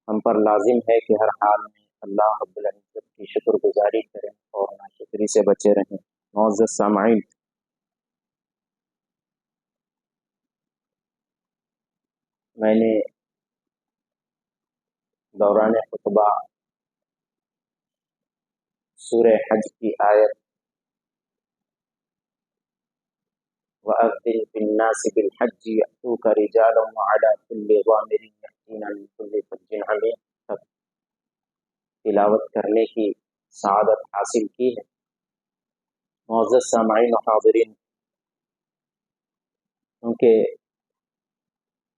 ہم پر لازم ہے کہ ہر حال میں اللہ رب العزت کی شکر گزاری کریں اور ناشکری سے بچے رہیں۔ معزز سامعین، میں نے دوران خطبہ سورہ حج کی آیت وَأَذِّن فِي النَّاسِ بِالْحَجِّ يَأْتُوكَ رِجَالًا وَعَلَىٰ كُلِّ ضَامِرٍ يَأْتِينَ مِن كُلِّ فَجٍّ عَمِيقٍ تک تلاوت کرنے کی سعادت حاصل کی ہے۔ معزز سامعین و حاضرین، کیونکہ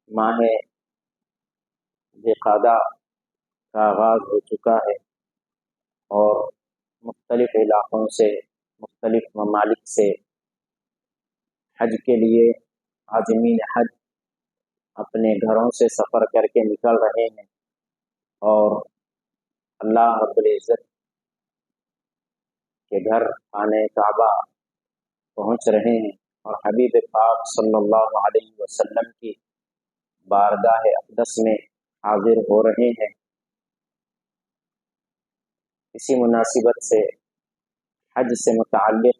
ماہ ذوالقعدہ کا آغاز ہو چکا ہے اور مختلف علاقوں سے، مختلف ممالک سے حج کے لیے عازمین حج اپنے گھروں سے سفر کر کے نکل رہے ہیں اور اللہ رب العزت کے گھر خانہ کعبہ پہنچ رہے ہیں اور حبیب پاک صلی اللہ علیہ وسلم کی بارگاہ اقدس میں حاضر ہو رہے ہیں۔ اسی مناسبت سے حج سے متعلق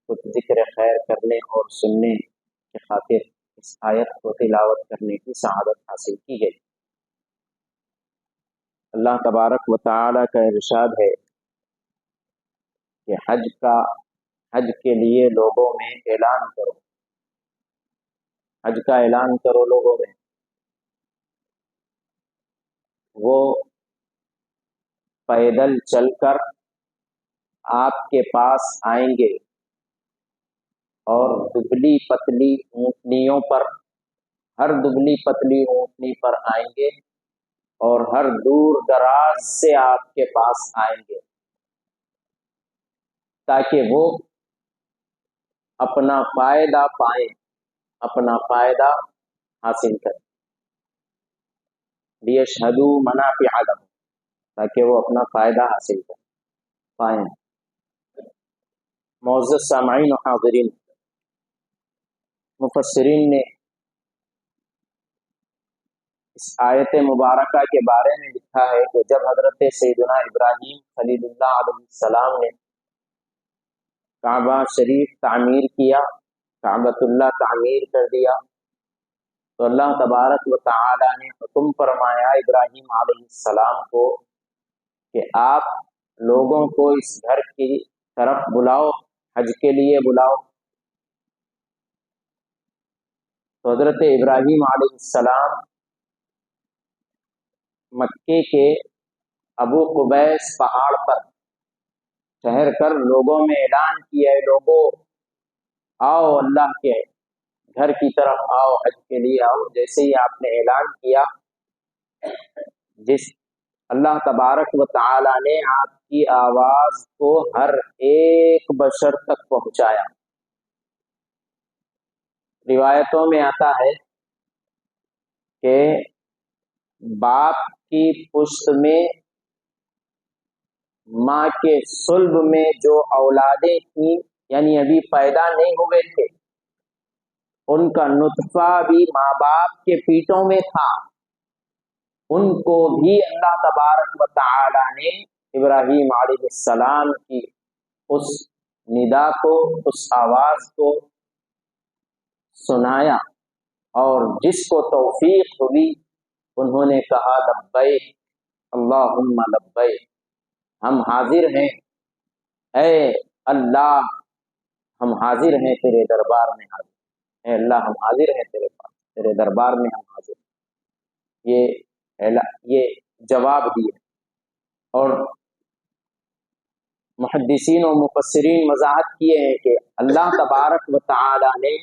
کچھ ذکر خیر کرنے اور سننے کی خاطر اس آیت کو تلاوت کرنے کی سعادت حاصل کی گئی۔ اللہ تبارک و تعالی کا ارشاد ہے کہ حج کے لیے لوگوں میں اعلان کرو، حج کا اعلان کرو لوگوں میں۔ وہ پیدل چل کر آپ کے پاس آئیں گے اور دبلی پتلی اونٹنیوں پر، ہر دبلی پتلی اونٹنی پر آئیں گے اور ہر دور دراز سے آپ کے پاس آئیں گے تاکہ وہ اپنا فائدہ پائیں، اپنا فائدہ حاصل کریں، لیشہدوا منافع لہم، تاکہ وہ اپنا فائدہ حاصل کر پائیں۔ معزز سامعین و حاضرین، مفسرین نے اس آیت مبارکہ کے بارے میں لکھا ہے کہ جب حضرت سیدنا ابراہیم خلیل اللہ علیہ السلام نے کعبہ شریف تعمیر کیا، کعبۃ اللہ تعمیر کر دیا، تو اللہ تبارک و تعالی نے حکم فرمایا ابراہیم علیہ السلام کو کہ آپ لوگوں کو اس گھر کی طرف بلاؤ، حج کے لیے بلاؤ۔ تو حضرت ابراہیم علیہ السلام مکے کے ابو قبیس پہاڑ پر ٹھہر کر لوگوں میں اعلان کیا ہے، لوگوں آؤ اللہ کے گھر کی طرف آؤ، حج کے لیے آؤ۔ جیسے ہی آپ نے اعلان کیا، جس اللہ تبارک و تعالی نے آپ کی آواز کو ہر ایک بشر تک پہنچایا۔ روایتوں میں آتا ہے کہ باپ کی پشت میں، ماں کے صلب میں جو اولادیں تھیں، یعنی ابھی پیدا نہیں ہوئے تھے، ان کا نطفہ بھی ماں باپ کے پیٹوں میں تھا، ان کو بھی اللہ تبارک و تعالی نے ابراہیم علیہ السلام کی اس ندا کو، اس آواز کو سنایا، اور جس کو توفیق ہوئی انہوں نے کہا لبیک اللہم لبیک، ہم حاضر ہیں اے اللہ، ہم حاضر ہیں تیرے دربار میں، حاضر اے اللہ، ہم حاضر ہیں تیرے پاس، تیرے دربار میں ہم حاضر ہیں۔ یہ جواب دیے، اور محدثین و مفسرین وضاحت کیے ہیں کہ اللہ تبارک و تعالی نے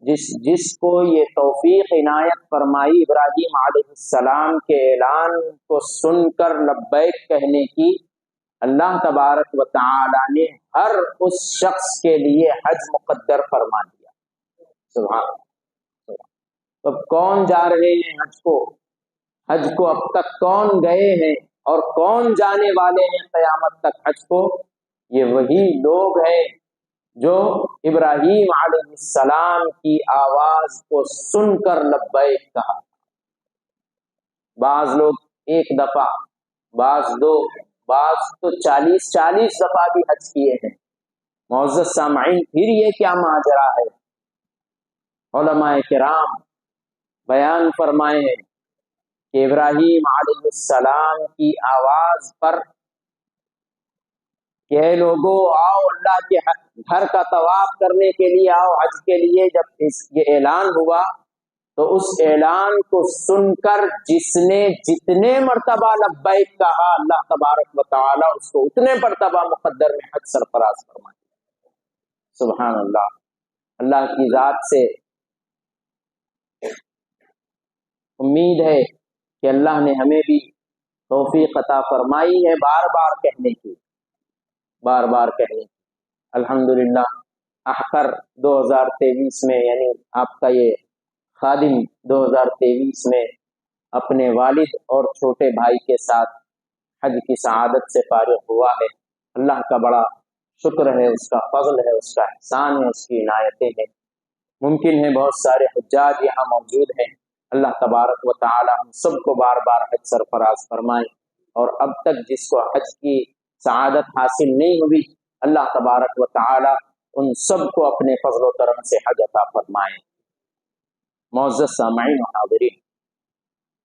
جس کو یہ توفیق عنایت فرمائی ابراہیم علیہ السلام کے اعلان کو سن کر لبیک کہنے کی، اللہ تبارک و تعالی نے ہر اس شخص کے لیے حج مقدر فرما دیا۔ سبحان اللہ۔ تو کون جا رہے ہیں حج کو؟ حج کو اب تک کون گئے ہیں اور کون جانے والے ہیں قیامت تک حج کو؟ یہ وہی لوگ ہیں جو ابراہیم علیہ السلام کی آواز کو سن کر لبیک کہا۔ بعض لوگ ایک دفعہ، بعض دو، بعض تو 40 دفعہ بھی حج کیے ہیں۔ معزز سامعین، پھر یہ کیا ماجرا ہے؟ علماء کرام بیان فرمائے ہیں کہ ابراہیم علیہ السلام کی آواز پر کہ اے لوگوں آؤ اللہ کے گھر کا طواف کرنے کے لیے آؤ حج کے لیے، جب یہ اعلان ہوا تو اس اعلان کو سن کر جس نے جتنے مرتبہ لبیک کہا، اللہ تبارک و تعالی اس کو اتنے مرتبہ مقدر میں حج سرفراز فرمائے۔ سبحان اللہ۔ اللہ کی ذات سے امید ہے کہ اللہ نے ہمیں بھی توفیق عطا فرمائی ہے بار بار کہنے کی، بار بار کہنے کی۔ الحمدللہ احقر 2023 میں، یعنی آپ کا یہ خادم 2023 میں اپنے والد اور چھوٹے بھائی کے ساتھ حج کی سعادت سے فارغ ہوا ہے۔ اللہ کا بڑا شکر ہے، اس کا فضل ہے، اس کا احسان ہے، اس کی عنایتیں ہیں۔ ممکن ہے بہت سارے حجاج یہاں موجود ہیں، اللہ تبارک و تعالی ہم سب کو بار بار حج سرفراز فرمائے، اور اب تک جس کو حج کی سعادت حاصل نہیں ہوئی، اللہ تبارک و تعالی ان سب کو اپنے فضل و کرم سے حج عطا فرمائے۔ معزز سامعین و حاضرین،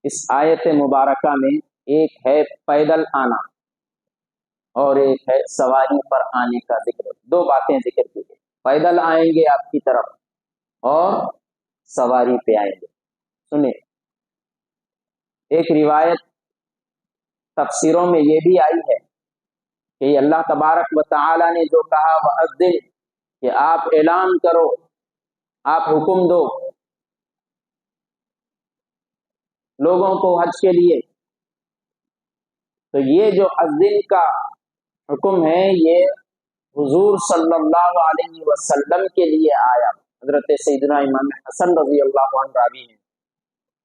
اس آیت مبارکہ میں ایک ہے پیدل آنا اور ایک ہے سواری پر آنے کا ذکر، دو باتیں ذکر کی گئی، پیدل آئیں گے آپ کی طرف اور سواری پہ آئیں گے۔ سنیں، ایک روایت تفسیروں میں یہ بھی آئی ہے کہ اللہ تبارک و تعالی نے جو کہا وَأَذِّن، کہ آپ اعلان کرو، آپ حکم دو لوگوں کو حج کے لیے، تو یہ جو اذن کا حکم ہے یہ حضور صلی اللہ علیہ وسلم کے لیے آیا۔ حضرت سیدنا امام حسن رضی اللہ عنہ راوی ہیں،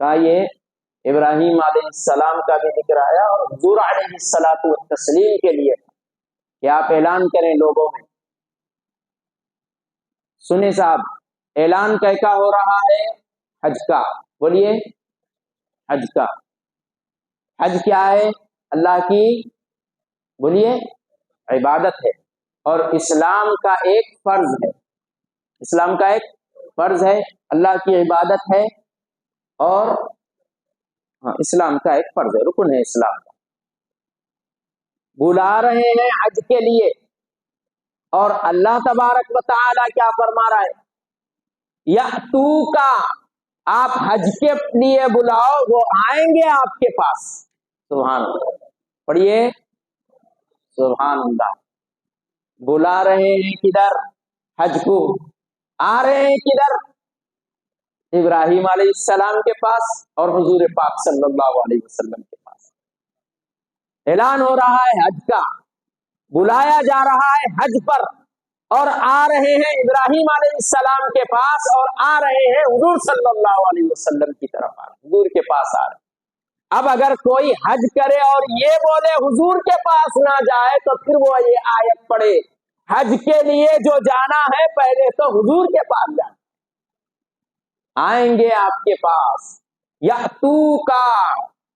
کہا یہ ابراہیم علیہ السلام کا بھی ذکر آیا اور حضور علیہ الصلوۃ والتسلیم کے لیے کہ آپ اعلان کریں لوگوں میں۔ سنیں صاحب، اعلان کیسا ہو رہا ہے؟ حج کا، بولیے حج کا۔ حج کیا ہے؟ اللہ کی، بولیے، عبادت ہے، اور اسلام کا ایک فرض ہے، اسلام کا ایک فرض ہے، اللہ کی عبادت ہے، اور اسلام کا ایک فرض ہے، رکن ہے اسلام کا۔ بلا رہے ہیں حج کے لیے، اور اللہ تبارک و تعالی کیا فرما رہا ہے؟ یاتو کا، آپ حج کے لیے بلاؤ، وہ آئیں گے آپ کے پاس۔ سبحان اللہ، پڑھیے سبحان اللہ۔ بلا رہے ہیں کدھر؟ حج کو۔ آ رہے ہیں کدھر؟ ابراہیم علیہ السلام کے پاس اور حضور پاک صلی اللہ علیہ وسلم کے پاس۔ اعلان ہو رہا ہے حج کا، بلایا جا رہا ہے حج پر، اور آ رہے ہیں ابراہیم علیہ السلام کے پاس، اور آ رہے ہیں حضور صلی اللہ علیہ وسلم کی طرف، آ رہے ہیں حضور کے پاس آ رہے ہیں۔ اب اگر کوئی حج کرے اور یہ بولے حضور کے پاس نہ جائے، تو پھر وہ یہ آیت پڑھے، حج کے لیے جو جانا ہے پہلے تو حضور کے پاس جانا، آئیں گے آپ کے پاس، یاتو کا،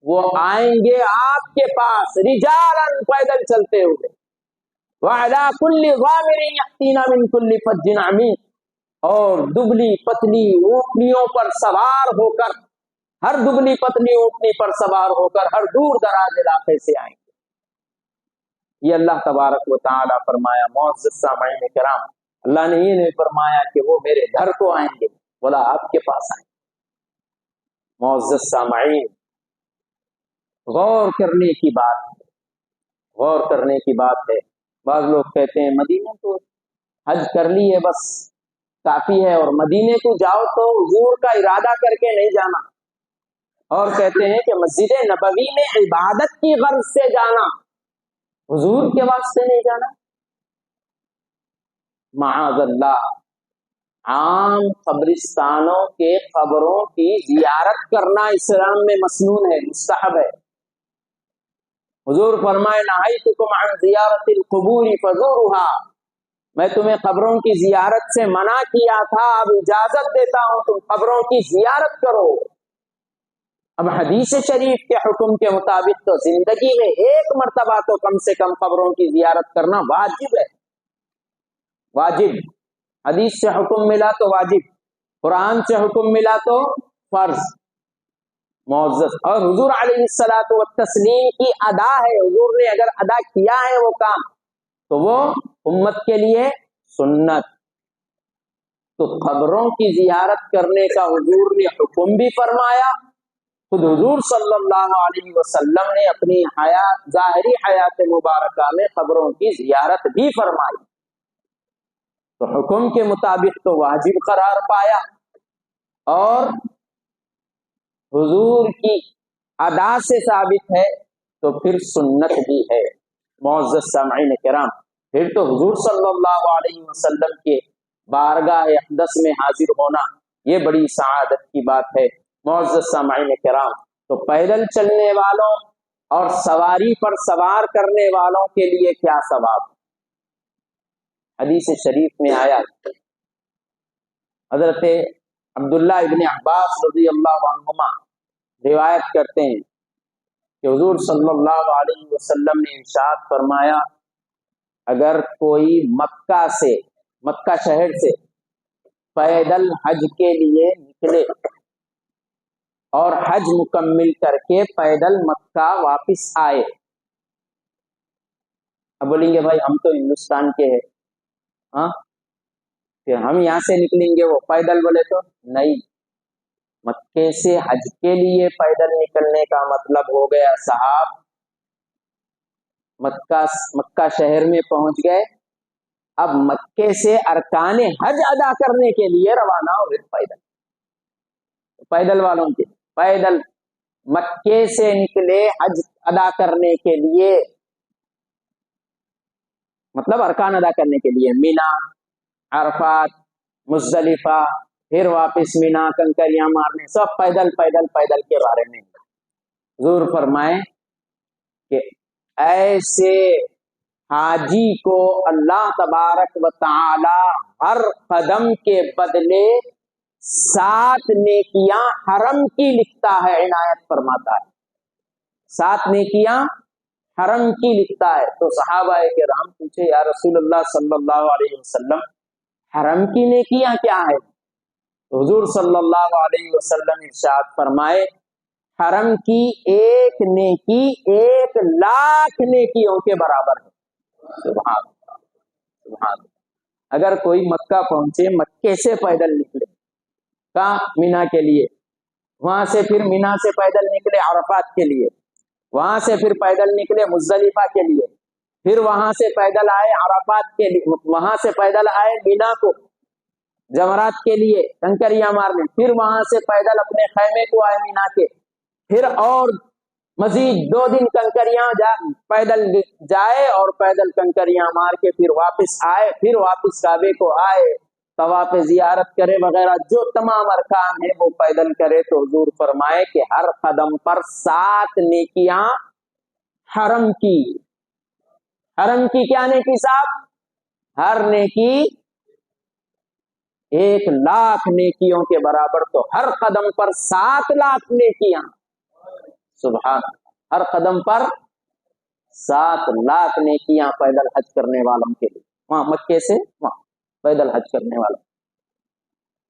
وہ آئیں گے آپ کے پاس، رجالن، پیدل چلتے ہوئے، وَعَلَىٰ كُلِّ ضَامِرٍ يَأْتِينَ مِن كُلِّ فَجٍّ عَمِيقٍ، اور دبلی پتلی اونٹنیوں پر سوار ہو کر، ہر دبلی پتلی اونٹنی پر سوار ہو کر ہر دور دراز علاقے سے آئیں گے۔ یہ اللہ تبارک و تعالی فرمایا۔ معزز سامعین کرام، اللہ نے یہ نہیں فرمایا کہ وہ میرے گھر کو آئیں گے، بولا آپ کے پاس آئیں گے۔ معزز سامعین، غور کرنے کی بات ہے، غور کرنے کی بات ہے۔ بعض لوگ کہتے ہیں مدینے کو حج کر لیے بس کافی ہے، اور مدینے کو جاؤ تو حضور کا ارادہ کر کے نہیں جانا، اور کہتے ہیں کہ مسجد نبوی میں عبادت کی غرض سے جانا، حضور کے واسطے نہیں جانا۔ معاذ اللہ، عام قبرستانوں کے قبروں کی زیارت کرنا اسلام میں مسنون ہے، مستحب ہے۔ حضور فرمائے نہیتکم عن زیارت القبور فزورها، میں تمہیں قبروں کی زیارت سے منع کیا تھا، اب اجازت دیتا ہوں تم قبروں کی زیارت کرو۔ اب حدیث شریف کے حکم کے مطابق تو زندگی میں ایک مرتبہ تو کم سے کم قبروں کی زیارت کرنا واجب ہے، واجب۔ حدیث سے حکم ملا تو واجب، قرآن سے حکم ملا تو فرض معزز، اور حضور علیہ الصلوۃ والتسلیم کی ادا ہے، حضور نے اگر ادا کیا ہے وہ کام تو وہ امت کے لیے سنت۔ تو قبروں کی زیارت کرنے کا حضور نے حکم بھی فرمایا، خود حضور صلی اللہ علیہ وسلم نے اپنی حیات، ظاہری حیات مبارکہ میں قبروں کی زیارت بھی فرمائی، تو حکم کے مطابق تو واجب قرار پایا، اور حضور کی ادا سے ثابت ہے تو پھر سنت بھی ہے۔ معزز سامعین کرام، پھر تو حضور صلی اللہ علیہ وسلم کے بارگاہ اقدس میں حاضر ہونا یہ بڑی سعادت کی بات ہے۔ معزز سامعین کرام، تو پیدل چلنے والوں اور سواری پر سوار کرنے والوں کے لیے کیا ثواب؟ حدیث شریف میں آیا، حضرت عبداللہ ابن عباس رضی اللہ عنہما روایت کرتے ہیں کہ حضور صلی اللہ علیہ وسلم نے ارشاد فرمایا، اگر کوئی مکہ شہر سے پیدل حج کے لیے نکلے اور حج مکمل کر کے پیدل مکہ واپس آئے، اب بولیں گے بھائی ہم تو ہندوستان کے ہیں، ہاں پھر ہم یہاں سے نکلیں گے وہ پیدل، بولے تو نہیں، مکے سے حج کے لیے پیدل نکلنے کا مطلب ہو گیا صاحب مکہ شہر میں پہنچ گئے، اب مکے سے ارکان حج ادا کرنے کے لیے روانہ ہو گئے، پیدل والوں کے پیدل مکے سے نکلے حج ادا کرنے کے لیے، مطلب ارکان ادا کرنے کے لیے، مینا، عرفات، مزدلفہ، پھر واپس مینا، کنکریاں مارنے، سب پیدل پیدل پیدل کے بارے میں حضور فرمائے کہ ایسے حاجی کو اللہ تبارک و تعالی ہر قدم کے بدلے 7 نیکیاں حرم کی لکھتا ہے، عنایت فرماتا ہے، 7 نیکیاں حرم کی لکھتا ہے۔ تو صحابہ کرام پوچھے، یا رسول اللہ صلی اللہ علیہ وسلم حرم کی نیکیاں کیا ہے؟ تو حضور صلی اللہ علیہ وسلم ارشاد فرمائے، حرم کی ایک نیکی 1,00,000 نیکیوں کے برابر ہے۔ سبحان اللہ، سبحان اللہ۔ اگر کوئی مکہ پہنچے، مکے سے پیدل نکلے کہاں؟ مینا کے لیے، وہاں سے پھر مینا سے پیدل نکلے عرفات کے لیے، وہاں سے پھر پیدل نکلے مزدلفہ کے لیے، پھر وہاں سے پیدل آئے عرفات کے لیے، وہاں سے پیدل آئے مینا کو جمرات کے لیے کنکریاں مارنے، پھر وہاں سے پیدل اپنے خیمے کو آئے مینا کے، پھر اور مزید 2 دن کنکریاں پیدل جائے اور پیدل کنکریاں مار کے پھر واپس آئے، پھر واپس کعبے کو آئے، طواف زیارت کرے وغیرہ جو تمام ارکان ہیں وہ پیدل کرے، تو حضور فرمائے کہ ہر قدم پر 7 نیکیاں حرم کی۔ حرم کی کیا نیکی صاحب؟ ہر نیکی 1,00,000 نیکیوں کے برابر، تو ہر قدم پر 7,00,000 نیکیاں، سبحان، ہر قدم پر 7,00,000 نیکیاں پیدل حج کرنے والوں کے لیے، وہاں مکے سے وہاں پیدل حج کرنے والا۔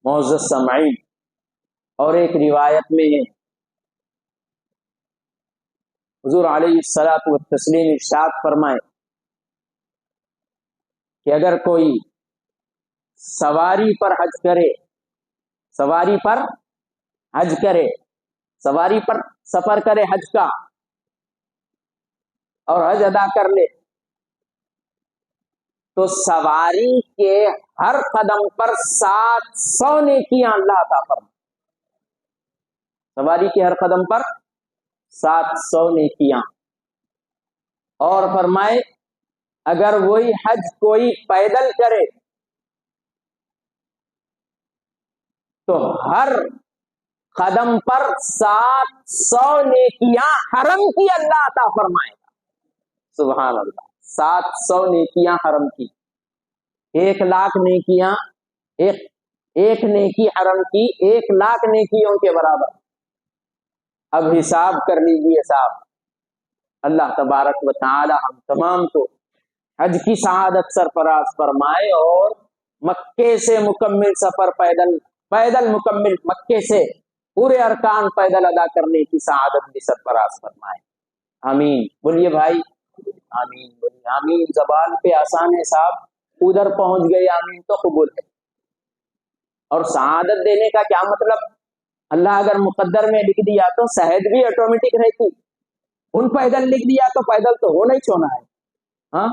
معزز سامعین، اور ایک روایت میں ہے حضور علیہ الصلوۃ والتسلیم ارشاد فرمائے کہ اگر کوئی سواری پر حج کرے، سواری پر حج کرے، سواری پر سفر کرے حج کا اور حج ادا کر لے، تو سواری کے ہر قدم پر 700 نیکیاں اللہ عطا فرمائے، سواری کے ہر قدم پر 700 نیکیاں، اور فرمائے اگر وہی حج کوئی پیدل کرے تو ہر قدم پر 700 نیکیاں حرم کی اللہ عطا فرمائے گا، سبحان اللہ، 700 نیکیاں حرم کی، 1,00,000 نیکیاں، ایک نیکی حرم کی 1,00,000 نیکیوں کے برابر۔ اب حساب کر لیجیے صاحب، اللہ تبارک و تعالی ہم تمام کو حج کی سعادت سرفراز فرمائے اور مکے سے مکمل سفر پیدل مکمل مکے سے پورے ارکان پیدل ادا کرنے کی سعادت بھی سرفراز فرمائے، آمین بولیے بھائی، آمین بولیے، آمین زبان پہ آسان ہے صاحب، ادھر پہنچ گئے آمین تو قبول ہے۔ اور سعادت دینے کا کیا مطلب؟ اللہ اگر مقدر میں لکھ دیا تو صحت بھی آٹومیٹک رہتی، ان پیدل لکھ دیا تو پیدل تو ہو نہیں چھونا ہے، ہاں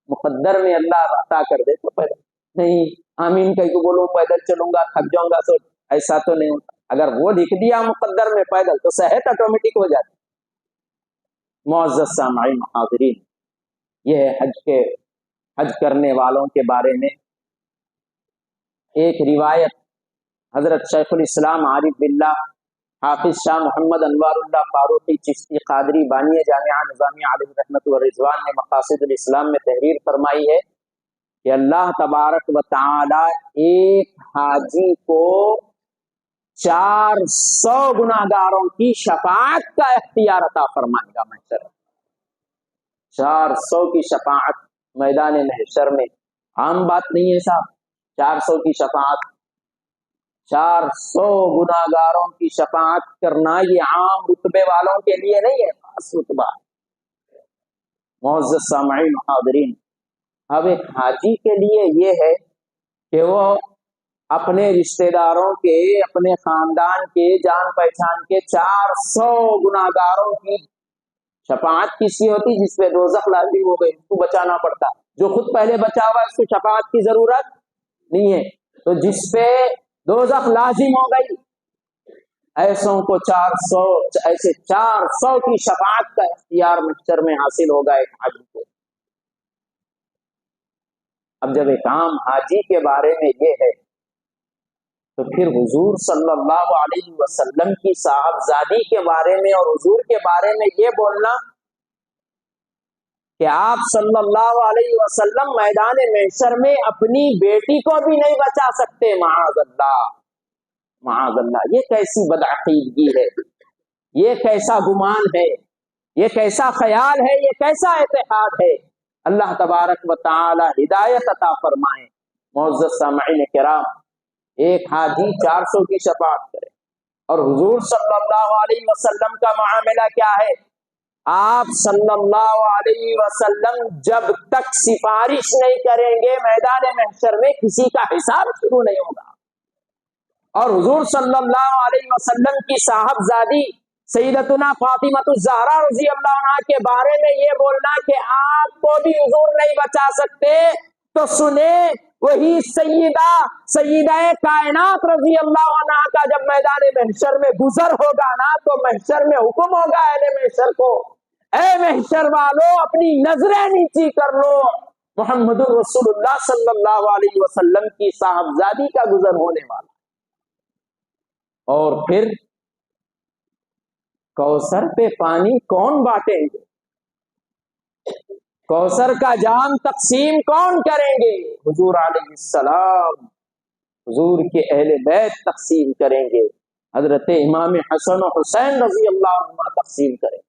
مقدر میں اللہ عطا کر دے تو پیدل نہیں، آمین کہیں کو بولو پیدل چلوں گا تھک جاؤں گا، تو ایسا تو نہیں ہوتا، اگر وہ لکھ دیا مقدر میں پیدل تو صحت آٹومیٹک ہو جاتی۔ معزز سامعین حاضرین، یہ ہے حج کرنے والوں کے بارے میں ایک روایت حضرت شیخ الاسلام عارف باللہ حافظ شاہ محمد انوار اللہ فاروقی چشتی قادری بانی جامعہ نظامیہ علیہ رحمت و رضوان نے مقاصد الاسلام میں تحریر فرمائی ہے کہ اللہ تبارک و تعالی ایک حاجی کو 400 گناہگاروں کی شفاعت کا اختیار عطا فرمائے گا محشر، 400 کی شفاعت میدان محشر میں، عام بات نہیں ہے صاحب، 400 کی شفاعت، 400 گناہگاروں کی شفاعت کرنا یہ عام رتبے والوں کے لیے نہیں ہے، خاص رتبہ۔ معزز سامعین حاضرین، اب ایک حاجی کے لیے یہ ہے کہ وہ اپنے رشتہ داروں کے، اپنے خاندان کے، جان پہچان کے 400 گناہگاروں کی شفاعت کس کی ہوتی؟ جس پہ دوزخ لازم ہو گئی، اس کو بچانا پڑتا، جو خود پہلے بچا ہوا ہے اس کو شفاعت کی ضرورت نہیں ہے، تو جس پہ دوزخ لازم ہو گئی ایسوں کو 400 کی شفاعت کا اختیار محشر میں حاصل ہوگا ایک حاجی کو۔ اب جب ایک عام حاجی کے بارے میں یہ ہے تو پھر حضور صلی اللہ علیہ وسلم کی صاحبزادی کے بارے میں اور حضور کے بارے میں یہ بولنا کہ آپ صلی اللہ علیہ وسلم میدان محشر میں اپنی بیٹی کو بھی نہیں بچا سکتے، معاذ اللہ معاذ اللہ، یہ کیسی بدعقیدگی ہے، یہ کیسا گمان ہے، یہ کیسا خیال ہے، یہ کیسا اعتقاد ہے۔ اللہ تبارک و تعالی ہدایت عطا فرمائے۔ معزز سامعین کرام، ایک حاجی 400 کی شفاعت کرے اور حضور صلی اللہ علیہ وسلم کا معاملہ کیا ہے؟ آپ صلی اللہ علیہ وسلم جب تک سفارش نہیں کریں گے میدان محشر میں کسی کا حساب شروع نہیں ہوگا، اور حضور صلی اللہ علیہ وسلم کی صاحبزادی سیدتنا فاطمہ الزہرا رضی اللہ عنہا کے بارے میں یہ بولنا کہ آپ کو بھی حضور نہیں بچا سکتے، تو سنے وہی سیدہ کائنات رضی اللہ عنہا کا جب میدان محشر میں گزر ہوگا نا تو محشر میں حکم ہوگا اہل محشر کو، اے محشر والو اپنی نظریں نیچی کر لو، محمد الرسول اللہ صلی اللہ علیہ وسلم کی صاحبزادی کا گزر ہونے والا۔ اور پھر کوثر پہ پانی کون بانٹیں گے؟ کوثر کا جام تقسیم کون کریں گے؟ حضور علیہ السلام، حضور کے اہل بیت تقسیم کریں گے، حضرت امام حسن و حسین رضی اللہ عنہ تقسیم کریں گے۔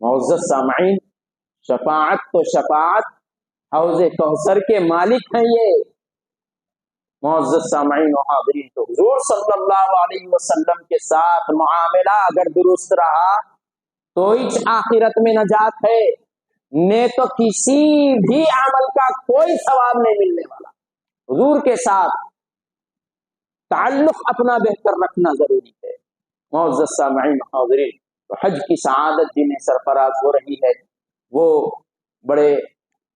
معزز سامعین، شفاعت تو شفاعت، حوض کوثر کے مالک ہیں یہ۔ معزز سامعین و حاضرین، تو حضور صلی اللہ علیہ وسلم کے ساتھ معاملہ اگر درست رہا تو ہی آخرت میں نجات ہے، نے تو کسی بھی عمل کا کوئی ثواب نہیں ملنے والا۔ حضور کے ساتھ تعلق اپنا بہتر رکھنا ضروری ہے۔ معزز سامعین و حاضرین، تو حج کی سعادت جنہیں سرفراز ہو رہی ہے وہ بڑے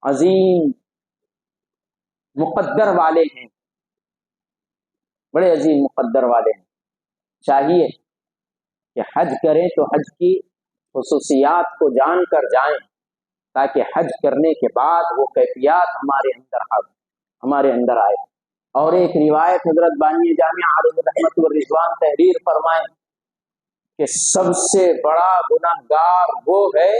عظیم مقدر والے ہیں، بڑے عظیم مقدر والے ہیں۔ چاہیے کہ حج کریں تو حج کی خصوصیات کو جان کر جائیں تاکہ حج کرنے کے بعد وہ کیفیات ہمارے اندر آئے۔ اور ایک روایت حضرت بانی جامعہ علیہ رحمت و رضوان تحریر فرمائیں کہ سب سے بڑا گناہگار وہ ہے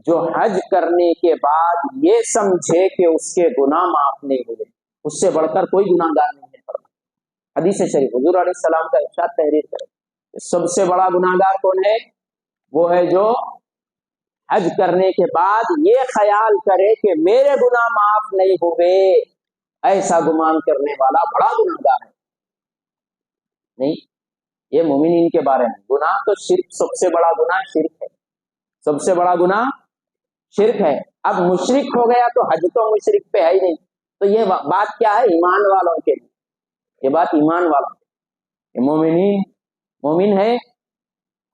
جو حج کرنے کے بعد یہ سمجھے کہ اس کے گناہ معاف نہیں ہوئے، اس سے بڑھ کر کوئی گناہگار نہیں ہے۔ حدیث شریف حضور علیہ السلام کا ارشاد تحریر کرے سب سے بڑا گناہگار کون ہے؟ وہ ہے جو حج کرنے کے بعد یہ خیال کرے کہ میرے گناہ معاف نہیں ہوئے، ایسا گمان کرنے والا بڑا گناہگار ہے۔ نہیں، یہ مومنین کے بارے میں گناہ تو شرک، سب سے بڑا گناہ شرک ہے، سب سے بڑا گناہ شرک ہے۔ اب مشرک ہو گیا تو حج تو مشرک پہ ہے ہی نہیں، تو یہ بات کیا ہے؟ ایمان والوں کے لیے، یہ بات ایمان والوں کے لیے۔ مومنین مومن ہے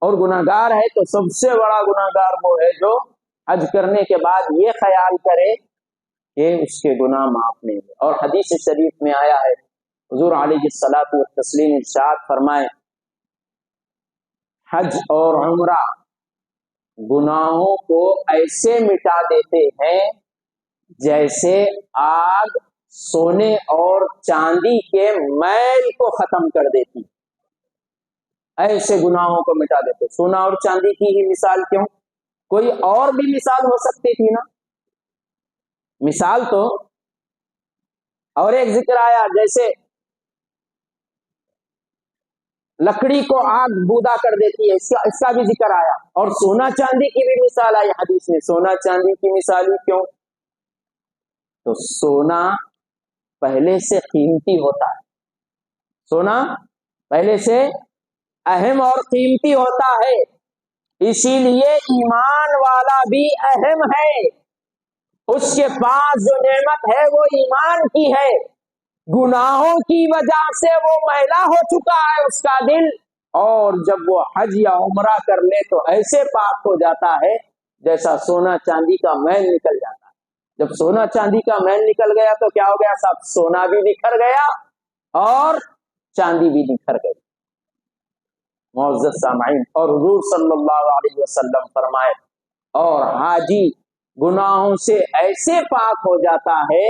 اور گناہگار ہے تو سب سے بڑا گناہگار وہ ہے جو حج کرنے کے بعد یہ خیال کرے کہ اس کے گناہ معاف نہیں ہوئے۔ اور حدیث شریف میں آیا ہے، حضور علیہ الصلوۃ والتسلیم ارشاد فرمائے، حج اور عمرہ گناہوں کو ایسے مٹا دیتے ہیں جیسے آگ سونے اور چاندی کے میل کو ختم کر دیتی، ایسے گناہوں کو مٹا دیتے۔ سونا اور چاندی کی ہی مثال کیوں؟ کوئی اور بھی مثال ہو سکتی تھی نا، مثال تو اور ایک ذکر آیا، جیسے لکڑی کو آگ بودا کر دیتی ہے، اس کا بھی ذکر آیا، اور سونا چاندی کی بھی مثال آئی حدیث میں۔ سونا چاندی کی مثال ہی کیوں؟ تو سونا پہلے سے قیمتی ہوتا ہے، سونا پہلے سے اہم اور قیمتی ہوتا ہے، اسی لیے ایمان والا بھی اہم ہے، اس کے پاس جو نعمت ہے وہ ایمان کی ہے، گناہوں کی وجہ سے وہ میلا ہو چکا ہے اس کا دل، اور جب وہ حج یا عمرہ کر لے تو ایسے پاک ہو جاتا ہے جیسا سونا چاندی کا میل نکل جاتا ہے۔ جب سونا چاندی کا میل نکل گیا تو کیا ہو گیا؟ سب سونا بھی نکھر گیا اور چاندی بھی نکھر گئی۔ معزز سامعین، اور حضور صلی اللہ علیہ وسلم فرمائے، اور حاجی گناہوں سے ایسے پاک ہو جاتا ہے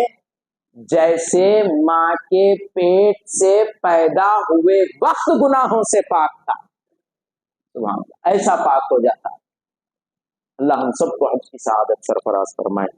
جیسے ماں کے پیٹ سے پیدا ہوئے وقت گناہوں سے پاک تھا، سبحان اللہ، ایسا پاک ہو جاتا ہے۔ اللہ ہم سب کو حج کی سعادت سرفراز فرمائے۔